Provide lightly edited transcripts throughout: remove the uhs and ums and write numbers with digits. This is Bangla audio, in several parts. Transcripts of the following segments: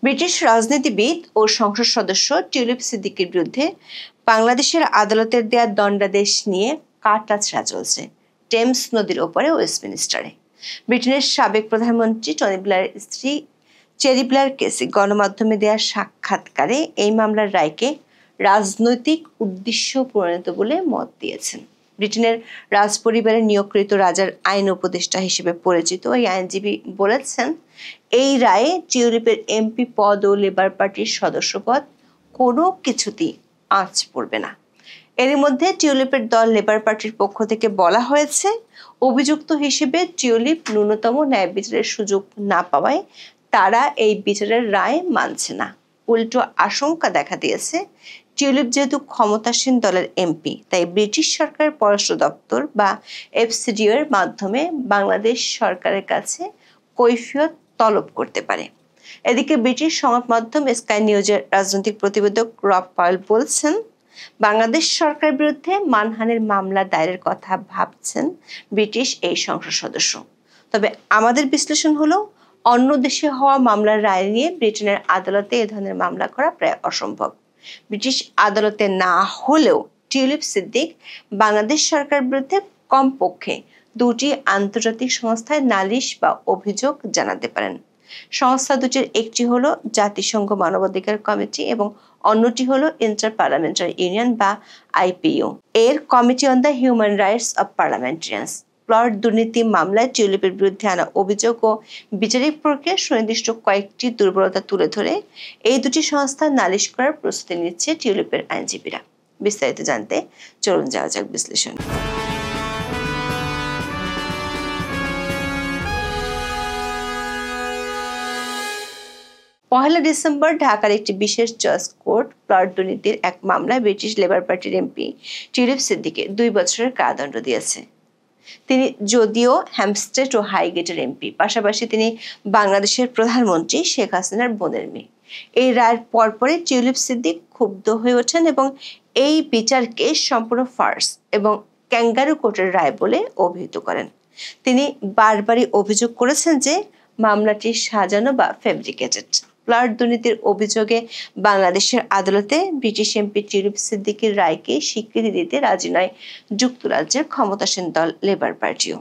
ব্রিটিশ রাজনীতিবিদ ও সংসদ সদস্য টিউলিপ সিদ্দিকীর বিরুদ্ধে বাংলাদেশের আদালতের দেয়া দণ্ডাদেশ নিয়ে কাটাছাড়া চলছে টেমস নদীর ওপরে ওয়েস্টমিনিস্টারে। ব্রিটেনের সাবেক প্রধানমন্ত্রী টনি ব্লেয়ারের স্ত্রী চেরি ব্লেয়ার কেসি গণমাধ্যমে দেয়া সাক্ষাৎকারে এই মামলার রায়কে রাজনৈতিক উদ্দেশ্য প্রণীত বলে মত দিয়েছেন। ব্রিটেনের রাজপরিবারে নিয়োগকৃত রাজার আইন উপদেষ্টা হিসেবে পরিচিত এই আইনজীবী বলেছেন, এই রায়ে টিউলিপের এমপি পদ ও লেবার পার্টির সদস্য পদ কোনো কিছুতেই আঁচ পড়বে না। এর মধ্যে টিউলিপের দল লেবার পার্টির পক্ষ থেকে বলা হয়েছে, অভিযুক্ত হিসেবে টিউলিপ ন্যূনতম ন্যায় বিচারের সুযোগ না পাওয়ায় তারা এই বিচারের রায় মানছে না। উল্টো আশঙ্কা দেখা দিয়েছে, টিউলিপ যেহেতু ক্ষমতাসীন দলের এমপি, তাই ব্রিটিশ সরকারের পররাষ্ট্র দপ্তর বা এফসিডিও এর মাধ্যমে বাংলাদেশ সরকারের কাছে কৈফিয়ত তলব করতে পারে। এদিকে ব্রিটিশ সংবাদ মাধ্যম স্কাই নিউজের রাজনৈতিক প্রতিবেদক রব পাওয়েল বলছেন, বাংলাদেশ সরকারের বিরুদ্ধে মানহানির মামলা দায়েরের কথা ভাবছেন ব্রিটিশ এই সংসদ সদস্য। তবে আমাদের বিশ্লেষণ হলো, অন্য দেশে হওয়া মামলার রায় নিয়ে ব্রিটেনের আদালতে এ ধরনের মামলা করা প্রায় অসম্ভব। ব্রিটিশ আদালতে না হলেও টিউলিপ সিদ্দিক বাংলাদেশ সরকারের বিরুদ্ধে কমপক্ষে দুটি আন্তর্জাতিক সংস্থায় নালিশ বা অভিযোগ জানাতে পারেন। সংস্থা দুটির একটি হলো জাতিসংঘ মানবাধিকার কমিটি এবং অন্যটি হলো ইন্টার পার্লামেন্টারি ইউনিয়ন বা আইপিইউ এর committee on the human rights of parliamentarians. Plot দুর্নীতি মামলায় টিউলিপের বিরুদ্ধে আনা অভিযোগ ও বিচারিক প্রক্রিয়া সুনির্দিষ্ট কয়েকটি দুর্বলতা তুলে ধরে এই দুটি সংস্থা নালিশ করার প্রস্তুতি নিচ্ছে টিউলিপের আইনজীবীরা। বিস্তারিত জানতে চলুন যাওয়া যাক বিশ্লেষণ। পহেলা ডিসেম্বর ঢাকার একটি বিশেষ জজ কোর্ট প্লট দুর্নীতির এক মামলায় ব্রিটিশ লেবার পার্টির এমপি টিউলিপ সিদ্দিককে 2 বছরের কারাদণ্ড দিয়েছে। তিনি যদিও হ্যামস্টেড ও হাইগেটের এমপি, পাশাপাশি তিনি বাংলাদেশের প্রধানমন্ত্রী শেখ হাসিনার বোনের মেয়ে। এই রায়ের পরপরই টিউলিপ সিদ্দিক ক্ষুব্ধ হয়ে ওঠেন এবং এই বিচারকে সম্পূর্ণ ফার্স এবং ক্যাঙ্গারু কোর্টের রায় বলে অভিহিত করেন। তিনি বারবারই অভিযোগ করেছেন যে মামলাটি সাজানো বা ফেব্রিকেটেড। প্লট দুর্নীতির অভিযোগে বাংলাদেশের আদালতে ব্রিটিশ এমপি টিউলিপ সিদ্দিকের রায়কে স্বীকৃতি দিতে রাজি নয় যুক্তরাজ্যের ক্ষমতাসীন দল লেবার পার্টিও।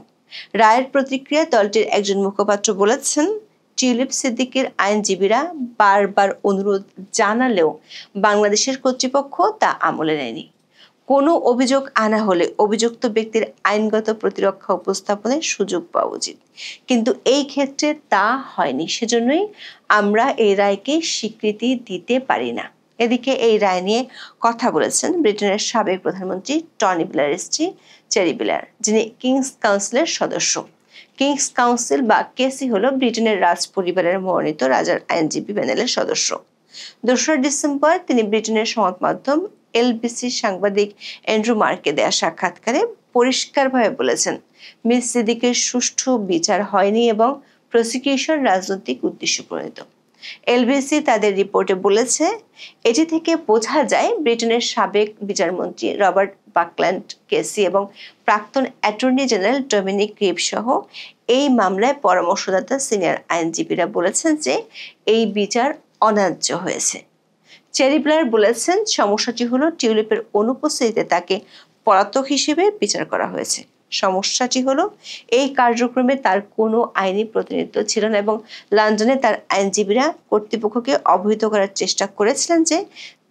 রায়ের প্রতিক্রিয়া দলটির একজন মুখপাত্র বলেছেন, টিউলিপ সিদ্দিকের আইনজীবীরা বারবার অনুরোধ জানালেও বাংলাদেশের কর্তৃপক্ষ তা আমলে নেয়নি। কোনো অভিযোগ আনা হলে অভিযুক্ত ব্যক্তির আইনগত প্রতিরক্ষা উপস্থাপনের সুযোগ পাওয়া উচিত, কিন্তু এই ক্ষেত্রে তা হয়নি। সেজন্যই আমরা এই রায়কে স্বীকৃতি দিতে পারি না। এদিকে এই রায় নিয়ে কথা বলেছেন ব্রিটেনের সাবেক প্রধানমন্ত্রী টনি ব্লেয়ারের স্ত্রী চেরি ব্লেয়ার, যিনি কিংস কাউন্সিলের সদস্য। কিংস কাউন্সিল বা কেসি হলো ব্রিটেনের রাজ পরিবারের মনোনীত রাজার আইনজীবী প্যানেলের সদস্য। 2 ডিসেম্বর তিনি ব্রিটেনের সংবাদ মাধ্যম এলবিসি সাংবাদিক অ্যান্ড্রু মার্কে দেয়া সাক্ষাৎকারে পরিষ্কারভাবে বলেছেন, মিস সিদ্দিকের সুষ্ঠু বিচার হয়নি এবং প্রসিকিউশন রাজনৈতিক উদ্দেশ্য প্রণীত। এলবিসি তাদের রিপোর্টে বলেছে, এটি থেকে বোঝা যায় ব্রিটেনের সাবেক বিচারমন্ত্রী রবার্ট বাকল্যান্ড কেসি এবং প্রাক্তন অ্যাটর্নি জেনারেল ডমিনিক রিভ সহ এই মামলায় পরামর্শদাতা সিনিয়র আইনজীবীরা বলেছেন যে এই বিচার অন্যায্য হয়েছে। চেরি ব্লেয়ার বলেছেন, সমস্যাটি হলো টিউলিপের অনুপস্থিতিতে তাকে পলাতক হিসেবে বিচার করা হয়েছে। সমস্যাটি হলো এই কার্যক্রমে তার কোনো আইনি প্রতিনিধিত্ব ছিল না এবং লন্ডনে তার আইনজীবীরা কর্তৃপক্ষকে অবহিত করার চেষ্টা করেছিলেন যে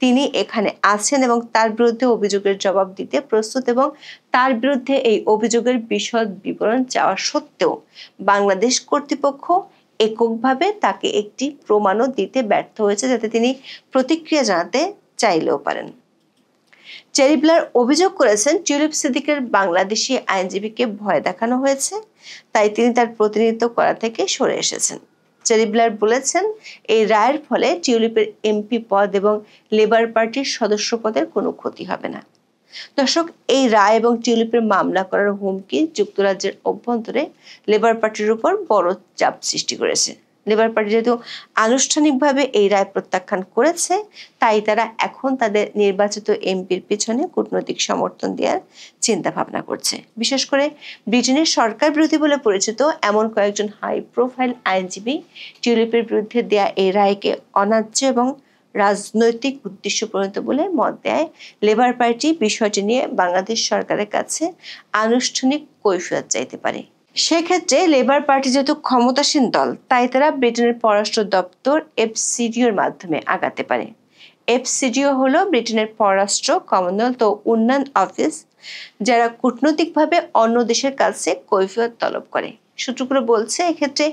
তিনি এখানে আছেন এবং তার বিরুদ্ধে অভিযোগের জবাব দিতে প্রস্তুত, এবং তার বিরুদ্ধে এই অভিযোগের বিশদ বিবরণ চাওয়া সত্ত্বেও বাংলাদেশ কর্তৃপক্ষ এককভাবে তাকে একটি প্রমাণও দিতে ব্যর্থ হয়েছে যাতে তিনি প্রতিক্রিয়া জানাতে চাইলেও পারেন। চেরি ব্লেয়ার অভিযোগ করেছেন, টিউলিপ সিদ্দিকের বাংলাদেশি আইনজীবীকে ভয় দেখানো হয়েছে, তাই তিনি তার প্রতিনিধিত্ব করা থেকে সরে এসেছেন। চেরি ব্লেয়ার বলেছেন, এই রায়ের ফলে টিউলিপের এমপি পদ এবং লেবার পার্টির সদস্য পদের কোনো ক্ষতি হবে না। দর্শক, এই রায় এবং টিউলিপের মামলা করার হুমকি যুক্তরাজ্যের অভ্যন্তরে লেবার পার্টির উপর বড় চাপ সৃষ্টি করেছে। লেবার পার্টি যেহেতু আনুষ্ঠানিকভাবে এই রায় প্রত্যাখ্যান করেছে, তাই তারা এখন তাদের নির্বাচিত এমপির পিছনে কূটনৈতিক সমর্থন দেওয়ার চিন্তা ভাবনা করছে। বিশেষ করে ব্রিটেনের সরকার বিরোধী বলে পরিচিত এমন কয়েকজন হাই প্রোফাইল আইনজীবী টিউলিপের বিরুদ্ধে দেয়া এই রায়কে অন্যায্য এবং রাজনৈতিক উদ্দেশ্য প্রণীত বলে মত দেয় লেবার পার্টি। বিষয়টি নিয়ে বাংলাদেশ সরকারের কাছে আনুষ্ঠানিক কৈফিয়ত চাইতে পারে। সেক্ষেত্রে লেবার পার্টি যেহেতু ক্ষমতাসীন দল, তাই তারা ব্রিটেনের পররাষ্ট্র দপ্তর এফসিডিওর মাধ্যমে আগাতে পারে। এফসিডিও হলো ব্রিটেনের পররাষ্ট্র, কমনওয়েলথ ও উন্নয়ন অফিস, যারা কূটনৈতিকভাবে অন্য দেশের কাছে কৈফিয়ত তলব করে। সূত্রগুলো বলছে এক্ষেত্রে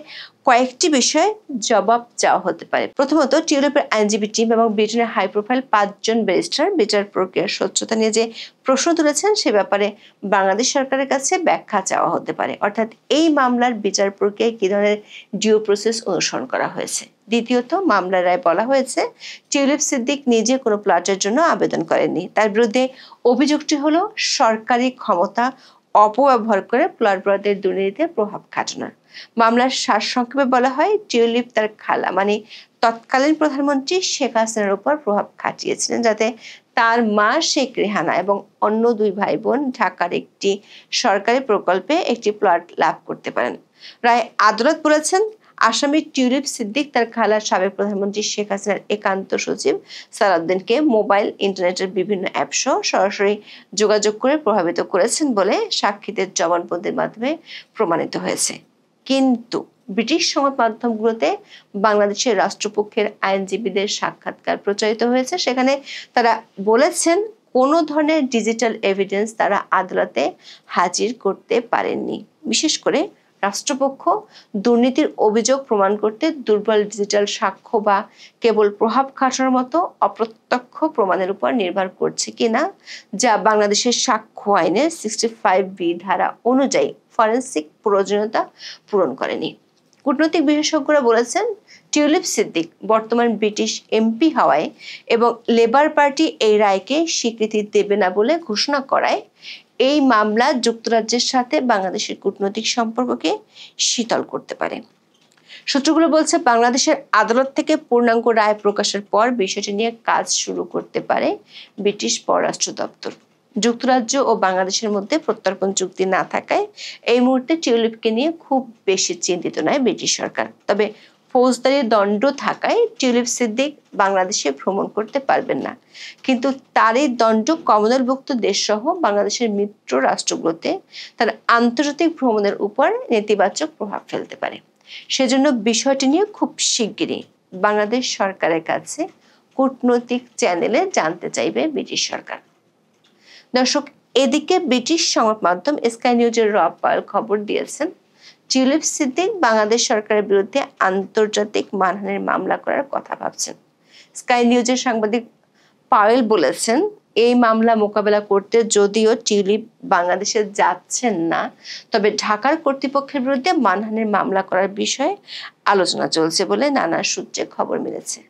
কয়েকটি বিষয়ে জবাব চাওয়া হতে পারে। প্রথমত, টিউলিপের আইনজীবী টিম এবং ব্রিটেনের হাই প্রোফাইল 5 জন ব্যারিস্টার বিচার প্রক্রিয়ার স্বচ্ছতা নিয়ে যে প্রশ্ন তুলেছেন সে ব্যাপারে বাংলাদেশ সরকারের কাছে ব্যাখ্যা চাওয়া হতে পারে। অর্থাৎ এই মামলার বিচার প্রক্রিয়ায় কি ধরনের ডিউ প্রসেস অনুসরণ করা হয়েছে। দ্বিতীয়ত, মামলার রায় বলা হয়েছে টিউলিপ সিদ্দিক নিজে কোনো প্লটের জন্য আবেদন করেননি। তার বিরুদ্ধে অভিযোগটি হলো সরকারি ক্ষমতা অপব্যবহার করে প্লট বরাদ্দের দুর্নীতিতে প্রভাব খাটানোর। মামলার সারসংক্ষেপে বলা হয়, টিউলিপ তার খালা মানে তৎকালীন প্রধানমন্ত্রী শেখ হাসিনার উপর প্রভাব খাটিয়েছিলেন যাতে তার মা শেখ রেহানা এবং অন্য 2 ভাই বোন ঢাকার একটি সরকারি প্রকল্পে একটি প্লট লাভ করতে পারেন। রায় আদালত বলেছেন, আসামি টিউলিপ সিদ্দিক তার খালার সাবেক প্রধানমন্ত্রী শেখ হাসিনার একান্ত সচিব সালাউদ্দিনকে মোবাইল, ইন্টারনেটের বিভিন্ন অ্যাপ সহ সরাসরি যোগাযোগ করে প্রভাবিত করেছেন বলে সাক্ষীদের জবানবন্দির মাধ্যমে প্রমাণিত হয়েছে। কিন্তু ব্রিটিশ সংবাদ মাধ্যমগুলোতে বাংলাদেশের রাষ্ট্রপক্ষের আইনজীবীদের সাক্ষাৎকার প্রচারিত হয়েছে। সেখানে তারা বলেছেন কোনো ধরনের ডিজিটাল এভিডেন্স তারা আদালতে হাজির করতে পারেননি। বিশেষ করে রাষ্ট্রপক্ষ দুর্নীতির অভিযোগ প্রমাণ করতে দুর্বল ডিজিটাল সাক্ষ্য বা কেবল প্রভাব খাটানোর মতো অপ্রত্যক্ষ প্রমাণের উপর নির্ভর করছে কিনা, যা বাংলাদেশের সাক্ষ্য আইনের 65B ধারা অনুযায়ী ফরেনসিক প্রয়োজনীয়তা পূরণ করেনি। কূটনৈতিক বিশেষজ্ঞরা বলেছেন, টিউলিপ সিদ্দিক বর্তমান ব্রিটিশ এমপি হওয়ায় এবং লেবার পার্টি এই রায়কে স্বীকৃতি দেবে না বলে ঘোষণা করায় এই মামলা যুক্তরাজ্যের সাথে বাংলাদেশের কূটনৈতিক সম্পর্ককে শীতল করতে পারে। সূত্রগুলো বলছে, বাংলাদেশের আদালত থেকে পূর্ণাঙ্গ রায় প্রকাশের পর বিষয়টি নিয়ে কাজ শুরু করতে পারে ব্রিটিশ পররাষ্ট্র দপ্তর। যুক্তরাজ্য ও বাংলাদেশের মধ্যে প্রত্যর্পণ চুক্তি না থাকায় এই মুহূর্তে টিউলিপকে নিয়ে খুব বেশি চিন্তিত নয় ব্রিটিশ সরকার। তবে ফৌজদারি দণ্ড থাকায় টিউলিপ সিদ্দিক বাংলাদেশে ভ্রমণ করতে পারবেন না। কিন্তু তার এই দণ্ড কমনওয়েলথভুক্ত দেশ সহ বাংলাদেশের মিত্র রাষ্ট্রগুলোতে তার আন্তর্জাতিক ভ্রমণের উপর নেতিবাচক প্রভাব ফেলতে পারে। সেজন্য বিষয়টি নিয়ে খুব শিগগিরই বাংলাদেশ সরকারের কাছে কূটনৈতিক চ্যানেলে জানতে চাইবে ব্রিটিশ সরকার। দর্শক, এদিকে ব্রিটিশ সংবাদ মাধ্যম স্কাই নিউজের রব পায়েল খবর দিয়েছেন, টিউলিপ সিদ্দিক বাংলাদেশ সরকারের বিরুদ্ধে আন্তর্জাতিক মানহানির মামলা করার কথা ভাবছেন। স্কাই নিউজের সাংবাদিক পায়েল বলেছেন, এই মামলা মোকাবেলা করতে যদিও টিউলিপ বাংলাদেশে যাচ্ছেন না, তবে ঢাকার কর্তৃপক্ষের বিরুদ্ধে মানহানির মামলা করার বিষয়ে আলোচনা চলছে বলে নানা সূত্রে খবর মিলেছে।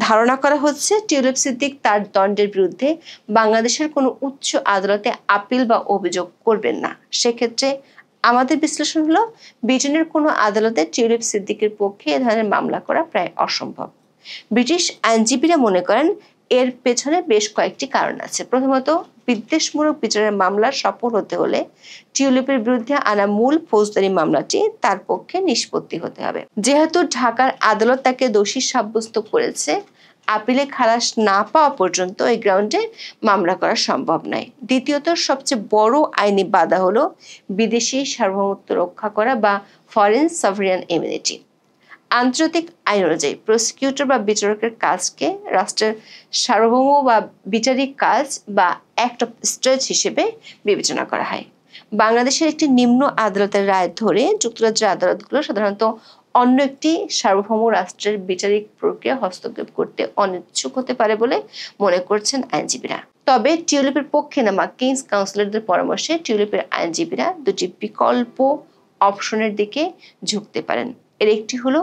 ধারণা করা হচ্ছে, টিউলিপ সিদ্দিক তার দণ্ডের বিরুদ্ধে বাংলাদেশের কোনো উচ্চ আদালতে আপিল বা অভিযোগ করবেন না। সেক্ষেত্রে আমাদের বিশ্লেষণ হলো, ব্রিটেনের কোনো আদালতে টিউলিপ সিদ্দিকের পক্ষে এ ধরনের মামলা করা প্রায় অসম্ভব। ব্রিটিশ আইনজীবীরা মনে করেন এর পেছনে বেশ কয়েকটি কারণ আছে। প্রথমত, বিদ্বেষমূলক বিচারের মামলা সফল হতে হলে টিউলিপের বিরুদ্ধে আনা মূল ফৌজদারি মামলাটি তার পক্ষে নিষ্পত্তি হতে হবে। যেহেতু ঢাকার আদালত তাকে দোষী সাব্যস্ত করেছে, আপিলে খালাস না পাওয়া পর্যন্ত এই গ্রাউন্ডে মামলা করা সম্ভব নয়। দ্বিতীয়ত, সবচেয়ে বড় আইনি বাধা হলো বিদেশি সার্বভৌমত্ব রক্ষা করা বা ফরেন সভরিয়ান ইমিউনিটি। আন্তর্জাতিক আইন অনুযায়ী প্রসিকিউটর বা বিচারকের কাজকে রাষ্ট্রের সার্বভৌম বা বিচারিক কাজ বা অ্যাক্ট অফ স্টেট হিসেবে বিবেচনা করা হয়। বাংলাদেশের একটি নিম্ন আদালতের রায় ধরে যুক্তরাজ্যের আদালতগুলো সাধারণত অন্য একটি সার্বভৌম রাষ্ট্রের বিচারিক প্রক্রিয়া হস্তক্ষেপ করতে অনিচ্ছুক হতে পারে বলে মনে করছেন আইনজীবীরা। তবে টিউলিপের পক্ষে নামা কিংস কাউন্সিলরদের পরামর্শে টিউলিপের আইনজীবীরা দুটি বিকল্প অপশনের দিকে ঝুঁকতে পারেন। এর একটি হলো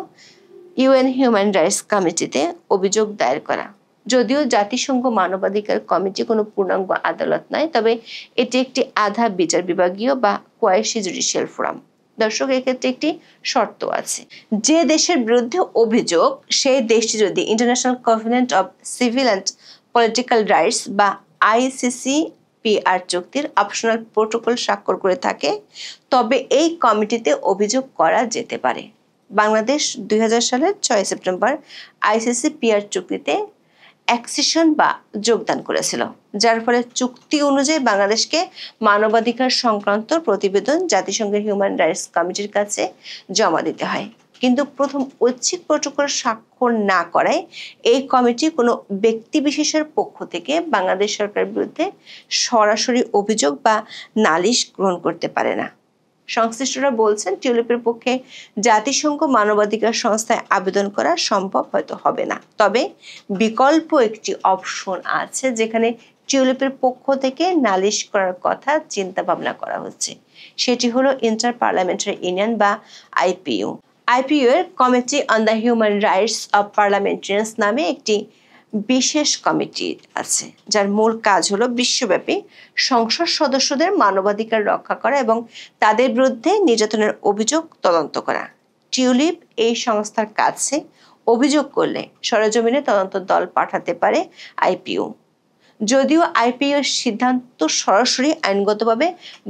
ইউএন হিউম্যান রাইটস কমিটিতে অভিযোগ দায়ের করা। যদিও জাতিসংঘ মানবাধিকার কমিটি কোনো পূর্ণাঙ্গ আদালত নয়, তবে এটি একটি আধা বিচার বিভাগীয় বা কোয়াসি জুডিশিয়াল ফোরাম। দর্শক, এক্ষেত্রে একটি শর্ত আছে। যে দেশের বিরুদ্ধে অভিযোগ সেই দেশটি যদি international covenant of civil and political rights বা ICCPR চুক্তির অপশনাল প্রোটোকল স্বাক্ষর করে থাকে তবে এই কমিটিতে অভিযোগ করা যেতে পারে। বাংলাদেশ 2000 সালের 6 সেপ্টেম্বর ICCPR চুক্তিতে অ্যাকসেশন বা যোগদান করেছিল, যার ফলে চুক্তি অনুযায়ী বাংলাদেশকে মানবাধিকার সংক্রান্ত প্রতিবেদন জাতিসংঘের হিউম্যান রাইটস কমিটির কাছে জমা দিতে হয়। কিন্তু প্রথম ঐচ্ছিক প্রোটোকল স্বাক্ষর না করায় এই কমিটি কোনো ব্যক্তি বিশেষের পক্ষ থেকে বাংলাদেশ সরকারের বিরুদ্ধে সরাসরি অভিযোগ বা নালিশ গ্রহণ করতে পারে না। সংশ্লিষ্টরা বলছেন টিউলিপের পক্ষে জাতিসংঘ মানবাধিকার সংস্থায় আবেদন করা সম্ভব হয়তো হবে না, তবে বিকল্প একটি অপশন আছে যেখানে টিউলিপের পক্ষ থেকে নালিশ করার কথা চিন্তা ভাবনা করা হচ্ছে। সেটি হলো ইন্টার পার্লামেন্টারি ইউনিয়ন বা IPU। IPU এর committee on the human rights of parliamentarians নামে একটি বিশেষ কমিটি আছে, যার মূল কাজ হলো বিশ্বব্যাপী সংসদ সদস্যদের মানবাধিকার রক্ষা করা এবং তাদের বিরুদ্ধে নির্যাতনের অভিযোগ তদন্ত করা। টিউলিপ এই সংস্থার কাছে অভিযোগ করলে সরেজমিনে তদন্ত দল পাঠাতে পারে IPU। যদিও IPU এর সিদ্ধান্ত সরাসরি আইনগতভাবে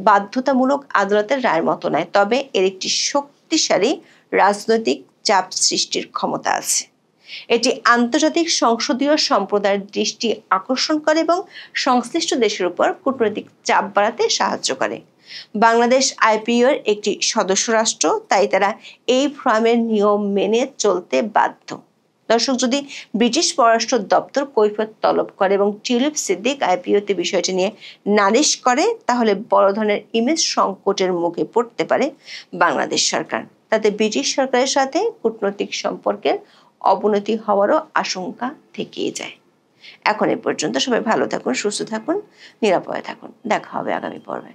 বাধ্যতামূলক আদালতের রায়ের মতো নয়, তবে এর একটি শক্তিশালী রাজনৈতিক চাপ সৃষ্টির ক্ষমতা আছে। এটি আন্তর্জাতিক সংসদীয় সম্প্রদায়ের দৃষ্টি আকর্ষণ করে এবং সংশ্লিষ্ট দেশের উপর কূটনৈতিক চাপ বাড়াতে সাহায্য করে। বাংলাদেশ IPU এর একটি সদস্য রাষ্ট্র, তাই তারা এই ফোরামের নিয়ম মেনে চলতে বাধ্য। দর্শক, যদি ব্রিটিশ পররাষ্ট্র দপ্তর কৈফিয়ত তলব করে এবং টিউলিপ সিদ্দিক IPU-তে বিষয়টি নিয়ে নালিশ করে, তাহলে বড় ধরনের ইমেজ সংকটের মুখে পড়তে পারে বাংলাদেশ সরকার। তাতে ব্রিটিশ সরকারের সাথে কূটনৈতিক সম্পর্কের অবনতি হওয়ারও আশঙ্কা থেকেই যায়। এখন এ পর্যন্ত। সবাই ভালো থাকুন, সুস্থ থাকুন, নিরাপদে থাকুন। দেখা হবে আগামী পর্বে।